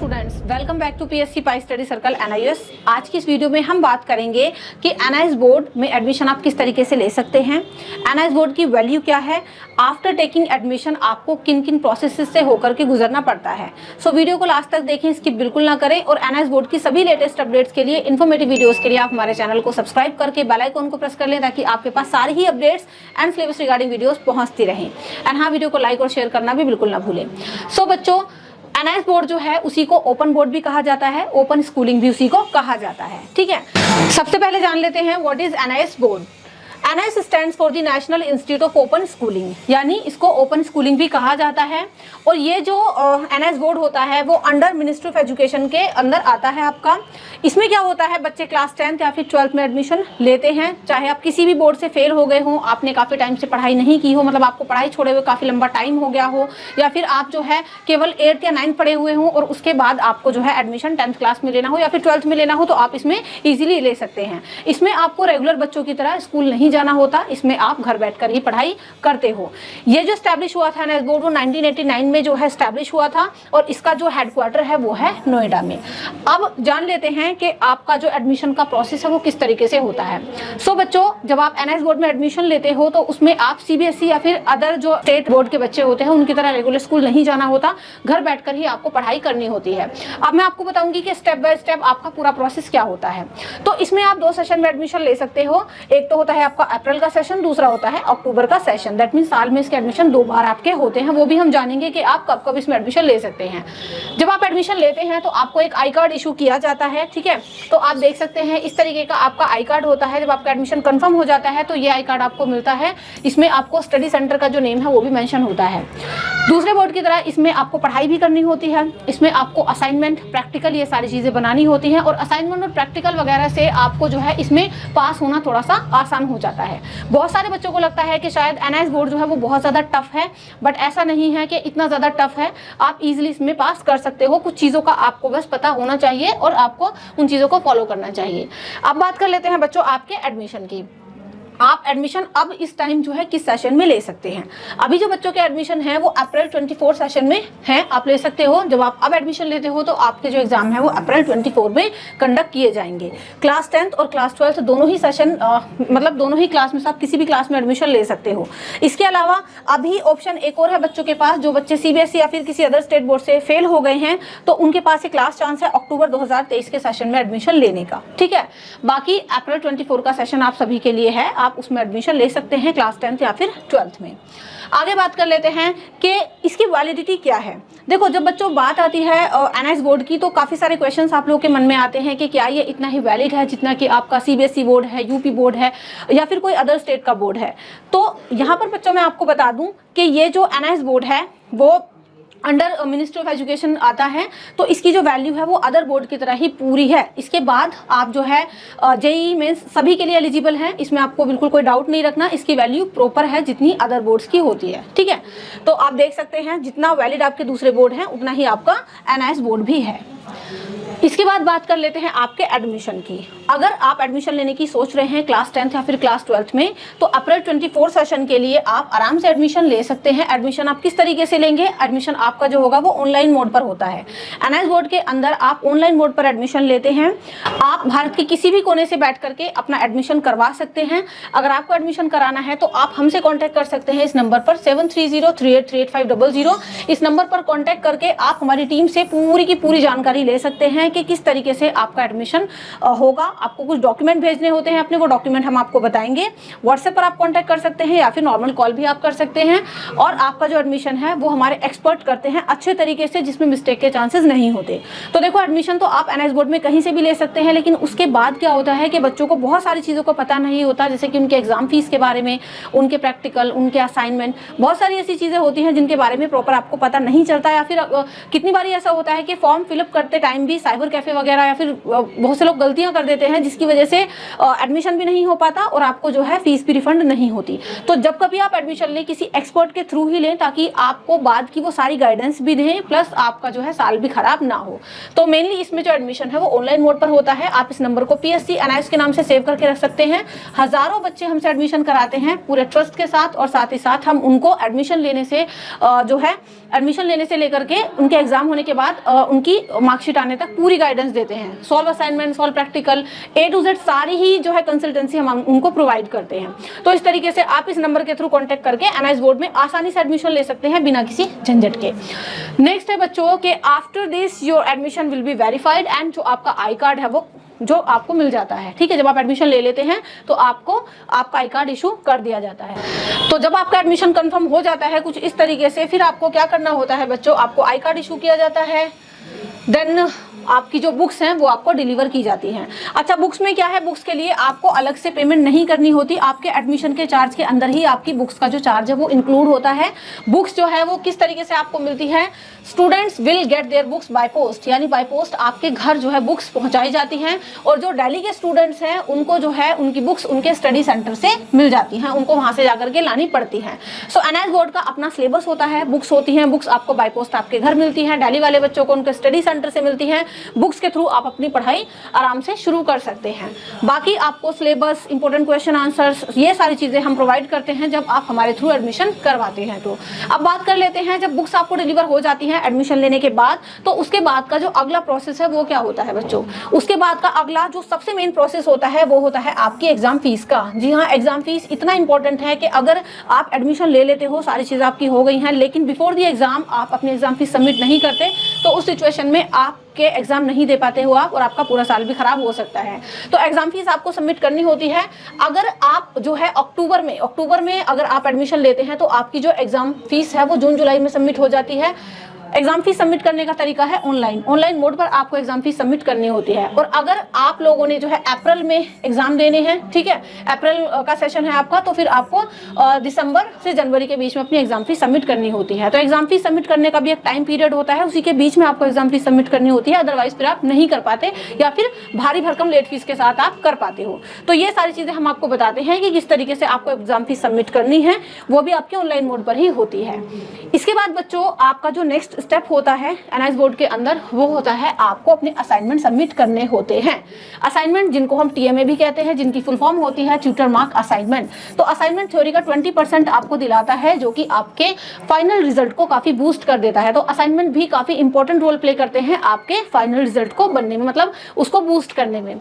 Students, welcome back to PSC Pi Study Circle NIS. आज की इस वीडियो में हम बात करेंगे कि एनआईएस बोर्ड में एडमिशन आप किस तरीके से ले सकते हैं, एनआईएस बोर्ड की वैल्यू क्या है, आफ्टर टेकिंग एडमिशन आपको किन किन प्रोसेस से होकर के गुजरना पड़ता है। सो वीडियो को लास्ट तक देखें, स्किप बिल्कुल ना करें और एनआईएस बोर्ड की सभी लेटेस्ट अपडेट्स के लिए, इन्फॉर्मेटिव वीडियोस के लिए आप हमारे चैनल को सब्सक्राइब करके बेल आइकन को प्रेस कर लें ताकि आपके पास सारी ही updates and syllabus regarding videos पहुंचती रहें। एंड हाँ, वीडियो को लाइक और शेयर करना भी बिल्कुल ना भूलें। सो बच्चों, एनआईएस बोर्ड जो है उसी को ओपन बोर्ड भी कहा जाता है, ओपन स्कूलिंग भी उसी को कहा जाता है। ठीक है, सबसे पहले जान लेते हैं what is NIS board. NIS stands for the national institute of open schooling, यानी इसको ओपन स्कूलिंग भी कहा जाता है। और ये जो एनआईएस बोर्ड होता है वो अंडर मिनिस्ट्री ऑफ एजुकेशन के अंदर आता है आपका। इसमें क्या होता है, बच्चे क्लास 10th या फिर 12th में एडमिशन लेते हैं, चाहे आप किसी भी बोर्ड से फेल हो गए हो, आपने काफ़ी टाइम से पढ़ाई नहीं की हो, मतलब आपको पढ़ाई छोड़े हुए काफ़ी लंबा टाइम हो गया हो, या फिर आप जो है केवल 8th या 9th पढ़े हुए हो और उसके बाद आपको जो है एडमिशन 10th क्लास में लेना हो या फिर 12th में लेना हो, तो आप इसमें ईजिली ले सकते हैं। इसमें आपको रेगुलर बच्चों की तरह स्कूल नहीं जाना होता, इसमें आप घर बैठकर ही पढ़ाई करते हो। ये जो स्टैब्लिश हुआ था एनआईएस बोर्ड, वो 1989 में जो है स्टैब्लिश हुआ था और इसका जो हेडक्वार्टर है वो है नोएडा में। अब जान लेते हैं कि आपका जो एडमिशन का प्रोसेस है वो किस तरीके से होता है। सो बच्चों, जब आप एनआईएस बोर्ड में एडमिशन लेते हो तो उसमें आप सीबीएसई या फिर अदर जो स्टेट बोर्ड के बच्चे होते हैं उनकी तरह रेगुलर स्कूल नहीं जाना होता, घर बैठकर ही आपको पढ़ाई करनी होती है। अब मैं आपको बताऊंगी कि स्टेप बाय स्टेप आपका पूरा प्रोसेस क्या होता है। तो इसमें आप 2 सेशन में एडमिशन ले सकते हो। एक तो होता है आपका अप्रैल का सेशन, दूसरा होता है अक्टूबर का सेशन। दैट मीन साल में इसके एडमिशन 2 बार आपके होते हैं। वो भी हम जानेंगे कि आप कब कब इसमें एडमिशन ले सकते हैं। जब आप एडमिशन लेते हैं तो आपको एक आई कार्ड इशू किया जाता है। ठीक है, तो आप देख सकते हैं इस तरीके का आपका आई कार्ड होता है। जब आपका एडमिशन कंफर्म हो जाता है तो ये आई कार्ड आपको मिलता है। इसमें आपको स्टडी सेंटर का जो नेम है वो भी मेंशन होता है। दूसरे बोर्ड की तरह इसमें आपको पढ़ाई भी करनी होती है। इसमें आपको असाइनमेंट, प्रैक्टिकल, ये सारी चीज़ें बनानी होती हैं और असाइनमेंट और प्रैक्टिकल वगैरह से आपको जो है इसमें पास होना थोड़ा सा आसान हो जाता है। बहुत सारे बच्चों को लगता है कि शायद एनआईएस बोर्ड जो है वो बहुत ज़्यादा टफ है, बट ऐसा नहीं है कि इतना ज़्यादा टफ है। आप इजीली इसमें पास कर सकते हो। कुछ चीज़ों का आपको बस पता होना चाहिए और आपको उन चीज़ों को फॉलो करना चाहिए। अब बात कर लेते हैं बच्चों आपके एडमिशन की। आप एडमिशन अब इस टाइम जो है किस सेशन में ले सकते हैं। अभी जो बच्चों के एडमिशन है वो अप्रैल 24 सेशन में है, आप ले सकते हो। जब आप अब एडमिशन लेते हो तो आपके जो एग्जाम है वो अप्रैल 24 में कंडक्ट किए जाएंगे। क्लास 10th और क्लास 12th दोनों ही सेशन, मतलब दोनों ही क्लास में से आप किसी भी क्लास में एडमिशन ले सकते हो। इसके अलावा अभी ऑप्शन एक और है बच्चों के पास, जो बच्चे सीबीएसई या फिर किसी अदर स्टेट बोर्ड से फेल हो गए हैं तो उनके पास एक लास्ट चांस है अक्टूबर 2023 के सेशन में एडमिशन लेने का। ठीक है, बाकी अप्रैल 24 का सेशन आप सभी के लिए है, आप उसमें एडमिशन ले सकते हैं क्लास 10th या फिर 12th में। आगे बात कर लेते हैं कि इसकी वैलिडिटी क्या है। देखो, जब बच्चों बात आती है एनआईएस बोर्ड की तो काफ़ी सारे क्वेश्चंस आप लोगों के मन में आते हैं कि क्या ये इतना ही वैलिड है जितना कि आपका सीबीएसई बोर्ड है, यूपी बोर्ड है या फिर कोई अदर स्टेट का बोर्ड है। तो यहाँ पर बच्चों मैं आपको बता दूँ कि ये जो एनआईएस बोर्ड है वो अंडर मिनिस्ट्री ऑफ एजुकेशन आता है, तो इसकी जो वैल्यू है वो अदर बोर्ड की तरह ही पूरी है। इसके बाद आप जो है जेईई मेंस सभी के लिए एलिजिबल हैं, इसमें आपको बिल्कुल कोई डाउट नहीं रखना। इसकी वैल्यू प्रॉपर है जितनी अदर बोर्ड्स की होती है। ठीक है, तो आप देख सकते हैं जितना वैलिड आपके दूसरे बोर्ड हैं उतना ही आपका एनआईएस बोर्ड भी है। इसके बाद बात कर लेते हैं आपके एडमिशन की। अगर आप एडमिशन लेने की सोच रहे हैं क्लास 10th या फिर क्लास 12th में, तो अप्रैल 24 सेशन के लिए आप आराम से एडमिशन ले सकते हैं। एडमिशन आप किस तरीके से लेंगे, एडमिशन आपका जो होगा वो ऑनलाइन मोड पर होता है। एनआईएस बोर्ड के अंदर आप ऑनलाइन मोड पर एडमिशन लेते हैं। आप भारत के किसी भी कोने से बैठ करके अपना एडमिशन करवा सकते हैं। अगर आपको एडमिशन कराना है तो आप हमसे कॉन्टैक्ट कर सकते हैं इस नंबर पर 7303838500। इस नंबर पर कॉन्टैक्ट करके आप हमारी टीम से पूरी की पूरी जानकारी ले सकते हैं कि किस तरीके से आपका एडमिशन होगा। आपको कुछ डॉक्यूमेंट भेजने होते हैं अपने, वो डॉक्यूमेंट हम आपको बताएंगे। व्हाट्सएप पर आप कांटेक्ट कर सकते हैं या फिर नॉर्मल कॉल भी आप कर सकते हैं। और आपका जो एडमिशन है वो हमारे एक्सपर्ट करते हैं अच्छे तरीके से, जिसमें मिस्टेक के चांसेस नहीं होते। तो देखो, एडमिशन तो आप एनआईएस बोर्ड में कहीं से भी ले सकते हैं, लेकिन उसके बाद क्या होता है कि बच्चों को बहुत सारी चीज़ों को पता नहीं होता, जैसे कि उनके एग्जाम फीस के बारे में, उनके प्रैक्टिकल, उनके असाइनमेंट, बहुत सारी ऐसी चीज़ें होती हैं जिनके बारे में प्रॉपर आपको पता नहीं चलता। या फिर कितनी बार ऐसा होता है कि फॉर्म फिलअप करते टाइम भी साइबर कैफे वगैरह या फिर बहुत से लोग गलतियां कर देते हैं, जिसकी वजह से एडमिशन भी नहीं हो पाता और आपको जो है फीस भी रिफंड नहीं होती। तो जब कभी आप एडमिशन लें किसी एक्सपर्ट के थ्रू ही लें, ताकि आपको बाद की वो सारी गाइडेंस भी दें, प्लस आपका जो है साल भी खराब ना हो। तो मेनली इसमें जो एडमिशन है वो ऑनलाइन मोड पर होता है। आप इस नंबर को पीएससी एनआईएस के नाम से सेव करके रख सकते हैं। हजारों बच्चे हमसे एडमिशन कराते हैं पूरे ट्रस्ट के साथ, और साथ ही साथ हम उनको एडमिशन लेने से जो है एडमिशन लेने से लेकर के उनके एग्जाम होने के बाद उनकी मार्कशीट आने तक पूरी गाइडेंस देते हैं। Solve assignment, solve practical, A to Z सारी ही जो है कंसल्टेंसी हम उनको प्रोवाइड करते हैं। तो इस तरीके से आप इस नंबर के थ्रू कॉन्टेक्ट करके एनआईएस बोर्ड में आसानी से एडमिशन ले सकते हैं बिना किसी झंझट के। नेक्स्ट है बच्चों के after this your admission will be verified and जो आपका आई कार्ड है वो जो आपको मिल जाता है, ठीक है। जब आप एडमिशन ले लेते हैं तो आपको आपका आई कार्ड इशू कर दिया जाता है। तो जब आपका एडमिशन कंफर्म हो जाता है कुछ इस तरीके से, फिर आपको क्या करना होता है बच्चों, आपको आई कार्ड इशू किया जाता है, देन आपकी जो बुक्स हैं वो आपको डिलीवर की जाती हैं। अच्छा, बुक्स में क्या है, बुक्स के लिए आपको अलग से पेमेंट नहीं करनी होती, आपके एडमिशन के चार्ज के अंदर ही आपकी बुक्स का जो चार्ज है वो इंक्लूड होता है। बुक्स जो है वो किस तरीके से आपको मिलती है, students will get their books by post, यानी बाय पोस्ट आपके घर जो है बुक्स पहुंचाई जाती हैं। और जो दिल्ली के स्टूडेंट्स हैं उनको जो है उनकी बुक्स उनके स्टडी सेंटर से मिल जाती हैं, उनको वहां से जाकर के लानी पड़ती हैं। सो एनआईएस बोर्ड का अपना सिलेबस होता है, बुक्स होती हैं, बुक्स आपको बाय पोस्ट आपके घर मिलती हैं, दिल्ली वाले बच्चों को उनके स्टडी सेंटर से मिलती हैं। बुक्स के थ्रू आप अपनी पढ़ाई आराम से शुरू कर सकते हैं। बाकी आपको सिलेबस, इंपॉर्टेंट क्वेश्चन आंसर्स, ये सारी चीजें हम प्रोवाइड करते हैं जब आप हमारे थ्रू एडमिशन करवाते हैं। तो अब बात कर लेते हैं, जब बुक्स आपको डिलीवर हो जाती हैं एडमिशन लेने के बाद, तो उसके बाद का जो अगला प्रोसेस है वो क्या होता है बच्चों। उसके बाद का अगला जो सबसे मेन प्रोसेस होता है वो होता है आपकी एग्जाम फीस का। जी हाँ, एग्जाम फीस इतना इंपॉर्टेंट है कि अगर आप एडमिशन ले लेते हो, सारी चीजें आपकी हो गई हैं, लेकिन बिफोर दी एग्जाम आप अपनी एग्जाम फीस सबमिट नहीं करते, तो उस सिचुएशन में आपके एग्जाम नहीं दे पाते हो आप, और आपका पूरा साल भी खराब हो सकता है। तो एग्जाम फीस आपको सबमिट करनी होती है। अगर आप जो है अक्टूबर में अगर आप एडमिशन लेते हैं तो आपकी जो एग्जाम फीस है वो जून जुलाई में सबमिट हो जाती है। एग्जाम फीस सबमिट करने का तरीका है ऑनलाइन मोड पर आपको एग्जाम फीस सबमिट करनी होती है। और अगर आप लोगों ने जो है अप्रैल में एग्जाम देने हैं, ठीक है, अप्रैल का सेशन है आपका, तो फिर आपको दिसंबर से जनवरी के बीच में अपनी एग्जाम फीस सबमिट करनी होती है। तो एग्जाम फीस सबमिट करने का भी एक टाइम पीरियड होता है, उसी के बीच में आपको एग्जाम फीस सबमिट करनी होती है, अदरवाइज फिर आप नहीं कर पाते या फिर भारी भरकम लेट फीस के साथ आप कर पाते हो। तो ये सारी चीजें हम आपको बताते हैं कि किस तरीके से आपको एग्जाम फीस सबमिट करनी है, वो भी आपके ऑनलाइन मोड पर ही होती है। इसके बाद बच्चों आपका जो नेक्स्ट स्टेप होता है एनआईएस बोर्ड के अंदर, वो होता है आपको अपने असाइनमेंट सबमिट करने होते हैं। असाइनमेंट जिनको हम टीएमए भी कहते हैं, जिनकी फुल फॉर्म होती है ट्यूटर मार्क असाइनमेंट। तो असाइनमेंट थ्योरी का 20% आपको दिलाता है, जो कि आपके फाइनल रिजल्ट को काफी बूस्ट कर देता है। तो असाइनमेंट भी काफी इंपॉर्टेंट रोल प्ले करते हैं आपके फाइनल रिजल्ट को बनने में, मतलब उसको बूस्ट करने में।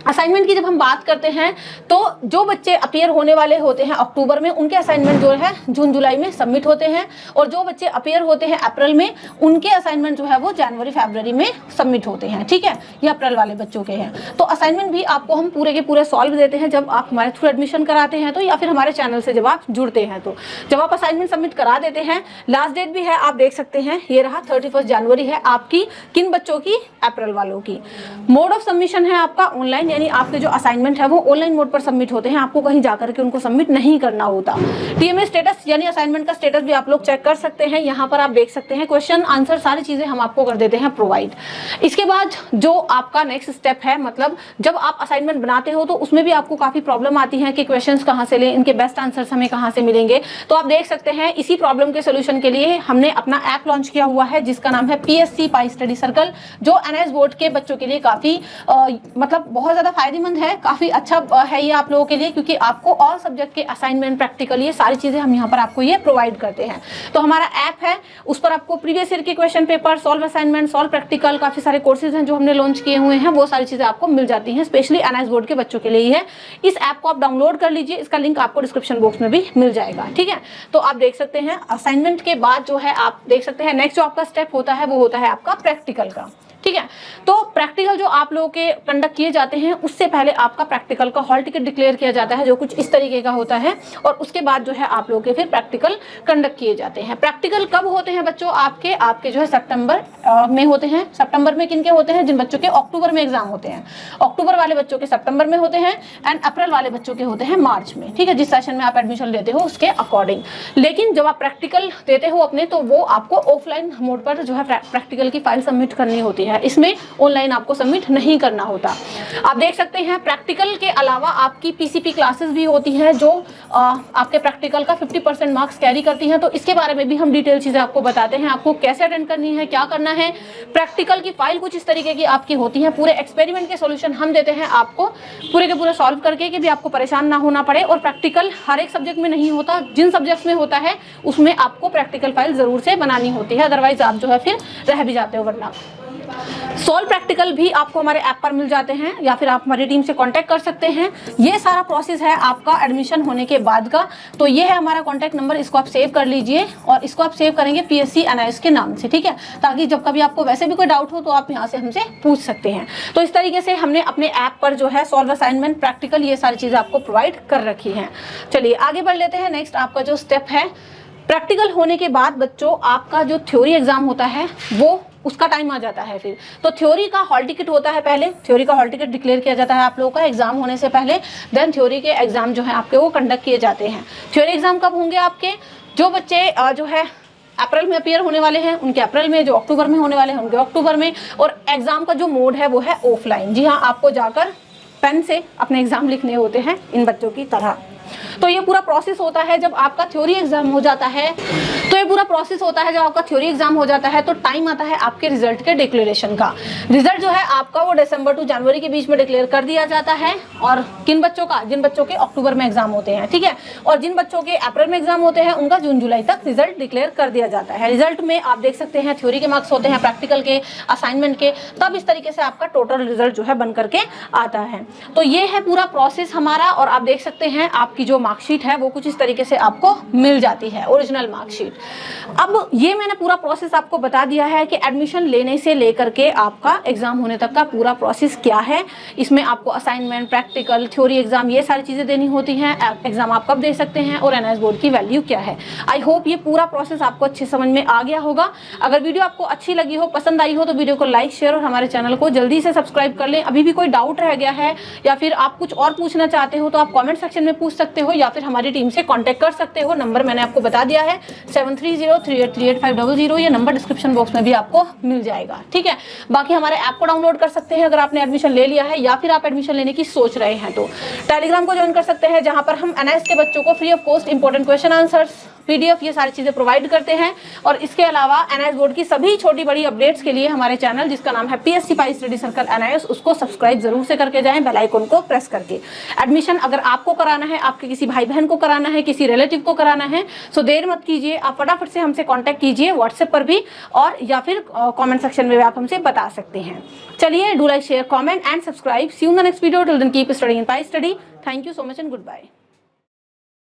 असाइनमेंट की जब हम बात करते हैं तो जो बच्चे अपीयर होने वाले होते हैं अक्टूबर में, उनके असाइनमेंट जो है जून जुलाई में सबमिट होते हैं, और जो बच्चे अपीयर होते हैं अप्रैल में, उनके असाइनमेंट जो है वो जनवरी फरवरी में सबमिट होते हैं, ठीक है, ये अप्रैल वाले बच्चों के हैं। तो असाइनमेंट भी आपको हम पूरे के पूरे सॉल्व देते हैं जब आप हमारे थ्रू एडमिशन कराते हैं तो, या फिर हमारे चैनल से जब आप जुड़ते हैं। तो जब आप असाइनमेंट सबमिट करा देते हैं, लास्ट डेट भी है, आप देख सकते हैं, ये रहा 31 जनवरी है आपकी। किन बच्चों की? अप्रैल वालों की। मोड ऑफ सबमिशन है आपका ऑनलाइन, यानी आपके जो असाइनमेंट है वो ऑनलाइन मोड पर सबमिट होते हैं, आपको कहीं जाकर के उनको सबमिट नहीं करना होता। टीएमए स्टेटस यानी असाइनमेंट का स्टेटस भी आप लोग चेक कर सकते हैं, यहाँ पर आप देख सकते हैं, क्वेश्चन आंसर सारी चीजें हम आपको कर देते हैं प्रोवाइड। इसके बाद जो आपका नेक्स्ट स्टेप है, मतलब जब आप असाइनमेंट बनाते हो तो उसमें भी आपको काफी प्रॉब्लम आती है कि क्वेश्चंस कहाँ से लें, इनके बेस्ट आंसर्स हमें कहाँ से मिलेंगे। तो आप देख सकते हैं इसी प्रॉब्लम के सोल्यूशन के लिए हमने अपना ऐप लॉन्च किया हुआ है जिसका नाम है PSC पाई स्टडी सर्कल, जो एनआईएस बोर्ड के बच्चों के लिए काफी मतलब बहुत ज्यादा फायदेमंद है, काफी अच्छा है ये आप लोगों के लिए, क्योंकि आपको ऑल सब्जेक्ट के असाइनमेंट, प्रैक्टिकल, ये सारी चीजें हम यहाँ पर आपको ये प्रोवाइड करते हैं। तो हमारा ऐप है, उस पर आपको प्रीवियस ईयर के question paper, solve assignment, solve practical, काफी सारे कोर्सेज हैं जो हमने लॉन्च किए हुए हैं, वो सारी चीजें आपको मिल जाती हैं, स्पेशली एनआईएस बोर्ड के बच्चों के लिए ही है। इस ऐप को आप डाउनलोड कर लीजिए, इसका लिंक आपको डिस्क्रिप्शन बॉक्स में भी मिल जाएगा, ठीक है। तो आप देख सकते हैं असाइनमेंट के बाद जो है आप देख सकते हैं नेक्स्ट जो आपका स्टेप होता है वो होता है आपका प्रैक्टिकल का, ठीक है। तो प्रैक्टिकल जो आप लोगों के कंडक्ट किए जाते हैं, उससे पहले आपका प्रैक्टिकल का हॉल टिकट डिक्लेयर किया जाता है, जो कुछ इस तरीके का होता है, और उसके बाद जो है आप लोगों के फिर प्रैक्टिकल कंडक्ट किए जाते हैं। प्रैक्टिकल कब होते हैं बच्चों? आपके जो है सितंबर में होते हैं। सितंबर में किनके होते हैं? जिन बच्चों के अक्टूबर में एग्जाम होते हैं। अक्टूबर वाले बच्चों के सितंबर में होते हैं, एंड अप्रैल वाले बच्चों के होते हैं मार्च में, ठीक है, जिस सेशन में आप एडमिशन लेते हो उसके अकॉर्डिंग। लेकिन जब आप प्रैक्टिकल देते हो अपने, तो वो आपको ऑफलाइन मोड पर जो है प्रैक्टिकल की फाइल सबमिट करनी होती है। है, इसमें ऑनलाइन आपको सबमिट नहीं करना होता। आप देख सकते हैं प्रैक्टिकल के अलावा आपकी पीसीपी क्लासेस भी होती हैं जो आपके प्रैक्टिकल का 50% मार्क्स कैरी करती हैं। तो इसके बारे में भी हम डिटेल चीज़ें आपको बताते हैं, आपको कैसे अटेंड करनी है, क्या करना है। प्रैक्टिकल की फाइल कुछ इस तरीके की आपकी होती है, पूरे एक्सपेरिमेंट के सॉल्यूशन हम देते हैं आपको पूरे के पूरे सॉल्व करके कि भी आपको परेशान ना होना पड़े। और प्रैक्टिकल हर एक सब्जेक्ट में नहीं होता, जिन सब्जेक्ट्स में होता है उसमें आपको प्रैक्टिकल फाइल जरूर से बनानी होती है, अदरवाइज आप जो है फिर रह भी जाते हो। वरना सॉल्व प्रैक्टिकल भी आपको हमारे ऐप पर मिल जाते हैं या फिर आप हमारी टीम से कांटेक्ट कर सकते हैं। ये सारा प्रोसेस है आपका एडमिशन होने के बाद का। तो ये है हमारा कांटेक्ट नंबर, इसको आप सेव कर लीजिए और इसको आप सेव करेंगे पीएससी एनआईएस के नाम से, ठीक है, ताकि जब कभी आपको वैसे भी कोई डाउट हो तो आप यहाँ से हमसे पूछ सकते हैं। तो इस तरीके से हमने अपने ऐप पर जो है सॉल्व असाइनमेंट, प्रैक्टिकल, ये सारी चीज़ें आपको प्रोवाइड कर रखी हैं। चलिए आगे बढ़ लेते हैं। नेक्स्ट आपका जो स्टेप है, प्रैक्टिकल होने के बाद बच्चों आपका जो थ्योरी एग्जाम होता है वो उसका टाइम आ जाता है फिर। तो थ्योरी का हॉल टिकट होता है, पहले थ्योरी का हॉल टिकट डिक्लेयर किया जाता है आप लोगों का एग्जाम होने से पहले। देन थ्योरी के एग्जाम जो है आपके वो कंडक्ट किए जाते हैं। थ्योरी एग्जाम कब होंगे आपके? जो बच्चे जो है अप्रैल में अपीयर होने वाले हैं उनके अप्रैल में, जो अक्टूबर में होने वाले हैं उनके अक्टूबर में। और एग्जाम का जो मोड है वो है ऑफलाइन। जी हाँ, आपको जाकर पेन से अपने एग्जाम लिखने होते हैं इन बच्चों की तरह। तो ये पूरा प्रोसेस होता है जब आपका थ्योरी एग्जाम हो जाता है। तो टाइम आता है आपके रिजल्ट के डिक्लेरेशन का। रिजल्ट जो है आपका वो दिसंबर टू जनवरी के बीच में डिक्लेयर कर दिया जाता है। और किन बच्चों का? जिन बच्चों के अक्टूबर में एग्जाम होते हैं, ठीक है। और जिन बच्चों के अप्रैल में एग्जाम होते हैं उनका जून जुलाई तक रिजल्ट डिक्लेयर कर दिया जाता है। रिजल्ट में आप देख सकते हैं थ्योरी के मार्क्स होते हैं, प्रैक्टिकल के, असाइनमेंट के, तब इस तरीके से आपका टोटल रिजल्ट जो है बन करके आता है। तो ये है पूरा प्रोसेस हमारा। और आप देख सकते हैं आपकी जो मार्कशीट है वो कुछ इस तरीके से आपको मिल जाती है, ओरिजिनल मार्कशीट। अब ये मैंने पूरा प्रोसेस आपको बता दिया है कि एडमिशन लेने से लेकर के आपका एग्जाम होने तक का पूरा प्रोसेस क्या है। इसमें आपको असाइनमेंट, प्रैक्टिकल, थ्योरी एग्जाम, ये सारी चीजें देनी होती हैं। एग्जाम आप कब दे सकते हैं और एनआईएस बोर्ड की वैल्यू क्या है। आई होप ये पूरा प्रोसेस आपको अच्छे समझ में आ गया होगा। अगर वीडियो आपको अच्छी लगी हो, पसंद आई हो, तो वीडियो को लाइक, शेयर और हमारे चैनल को जल्दी से सब्सक्राइब कर लें। अभी भी कोई डाउट रह गया है या फिर आप कुछ और पूछना चाहते हो तो आप कॉमेंट सेक्शन में पूछ सकते हो या फिर हमारी टीम से कांटेक्ट कर सकते हो। नंबर मैंने आपको बता दिया है 7303838500। ये नंबर डिस्क्रिप्शन बॉक्स में भी आपको मिल जाएगा, ठीक है। बाकी हमारे ऐप को डाउनलोड कर सकते हैं अगर आपने एडमिशन ले लिया है या फिर आप एडमिशन लेने की सोच रहे हैं तो। टेलीग्राम को ज्वाइन कर सकते हैं जहां पर हम एनआईएस के बच्चों को free of cost important question answers, PDF, ये सारी चीजें प्रोवाइड करते हैं। और इसके अलावा एनआईएस बोर्ड की सभी छोटी बड़ी अपडेट्स के लिए हमारे चैनल जिसका नाम है PSC Pi Study Circle NIS, उसको सब्सक्राइब जरूर से करके जाएं, बेल आइकन को प्रेस करके। एडमिशन अगर आपको कराना है, आपके किसी भाई बहन को कराना है, किसी रिलेटिव को कराना है, सो देर मत कीजिए, आप फटाफट से हमसे कांटेक्ट कीजिए व्हाट्सएप पर भी और या फिर कमेंट सेक्शन में भी आप हमसे बता सकते हैं। चलिए, do like, share, comment and subscribe. See you in the next video. Till then keep studying Pi Study. Thank you so much and good bye.